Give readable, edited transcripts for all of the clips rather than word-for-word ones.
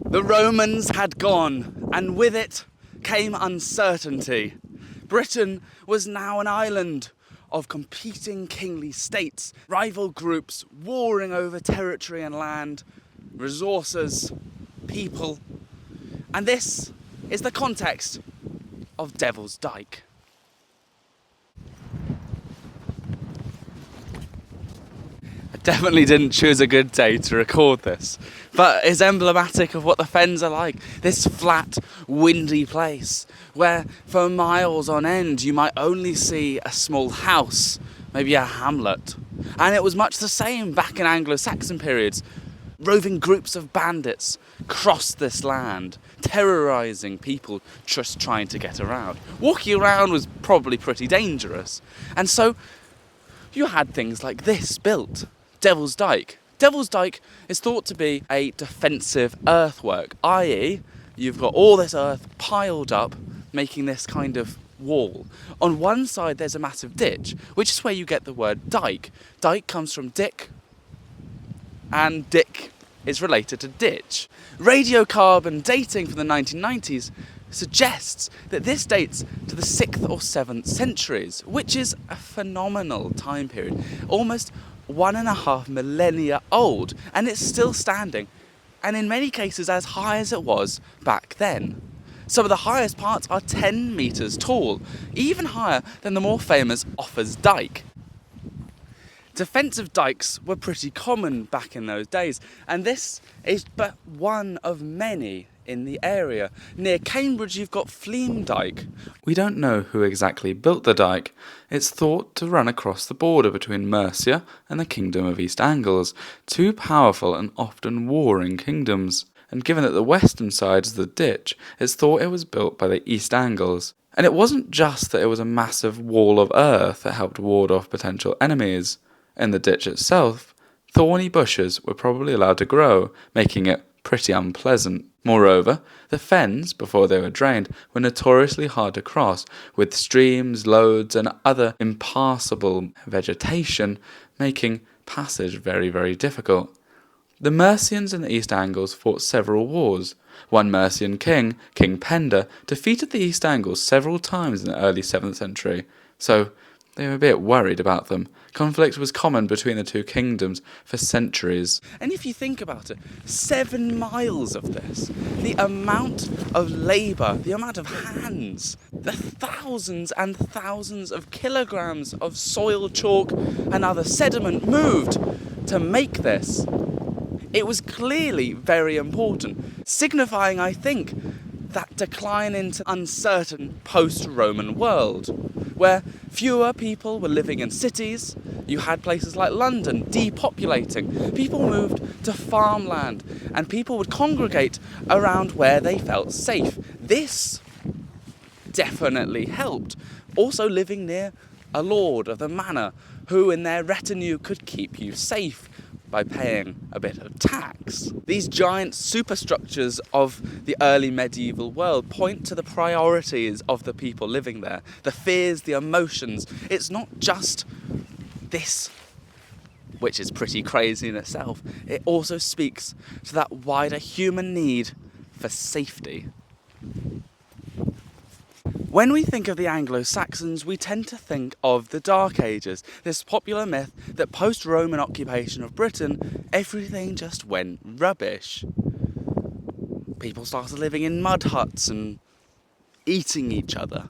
The Romans had gone, and with it came uncertainty. Britain was now an island of competing kingly states, rival groups warring over territory and land, resources, people. And this is the context of Devil's Dyke. I definitely didn't choose a good day to record this, but it's emblematic of what the Fens are like. This flat, windy place where for miles on end you might only see a small house, maybe a hamlet. And it was much the same back in Anglo-Saxon periods. Roving groups of bandits crossed this land, terrorising people just trying to get around. Walking around was probably pretty dangerous. And so you had things like this built. Devil's Dyke. Devil's Dyke is thought to be a defensive earthwork, i.e. you've got all this earth piled up, making this kind of wall. On one side there's a massive ditch, which is where you get the word dyke. Dyke comes from Dick, and Dick is related to ditch. Radiocarbon dating from the 1990s suggests that this dates to the 6th or 7th centuries, which is a phenomenal time period. Almost 1.5 millennia old, and it's still standing, and in many cases as high as it was back then. Some of the highest parts are 10 metres tall, even higher than the more famous Offa's Dyke. Defensive dykes were pretty common back in those days, and this is but one of many in the area. Near Cambridge you've got Fleam Dyke. We don't know who exactly built the dyke. It's thought to run across the border between Mercia and the Kingdom of East Angles, two powerful and often warring kingdoms. And given that the western side is the ditch, it's thought it was built by the East Angles. And it wasn't just that it was a massive wall of earth that helped ward off potential enemies. In the ditch itself, thorny bushes were probably allowed to grow, making it pretty unpleasant. Moreover, the fens, before they were drained, were notoriously hard to cross, with streams, lodes and other impassable vegetation making passage very, very difficult. The Mercians and the East Angles fought several wars. One Mercian king, King Penda, defeated the East Angles several times in the early 7th century, so they were a bit worried about them. Conflict was common between the two kingdoms for centuries. And if you think about it, 7 miles of this, the amount of labour, the amount of hands, the thousands and thousands of kilograms of soil, chalk and other sediment moved to make this, it was clearly very important, signifying, I think, that decline into uncertain post-Roman world, where fewer people were living in cities. You had places like London depopulating. People moved to farmland, and people would congregate around where they felt safe. This definitely helped. Also living near a lord of the manor, who in their retinue could keep you safe by paying a bit of tax. These giant superstructures of the early medieval world point to the priorities of the people living there, the fears, the emotions. It's not just this, which is pretty crazy in itself. It also speaks to that wider human need for safety. When we think of the Anglo-Saxons, we tend to think of the Dark Ages, this popular myth that post-Roman occupation of Britain, everything just went rubbish. People started living in mud huts and eating each other.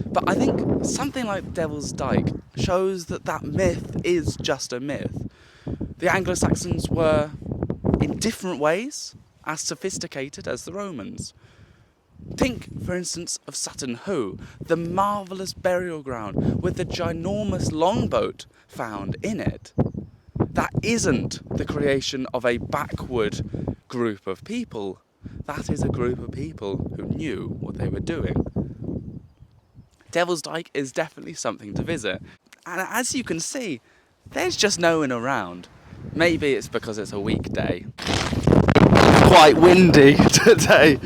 But I think something like Devil's Dyke shows that that myth is just a myth. The Anglo-Saxons were, in different ways, as sophisticated as the Romans. Think, for instance, of Sutton Hoo, the marvellous burial ground with the ginormous longboat found in it. That isn't the creation of a backward group of people. That is a group of people who knew what they were doing. Devil's Dyke is definitely something to visit. And as you can see, there's just no one around. Maybe it's because it's a weekday. Quite windy today.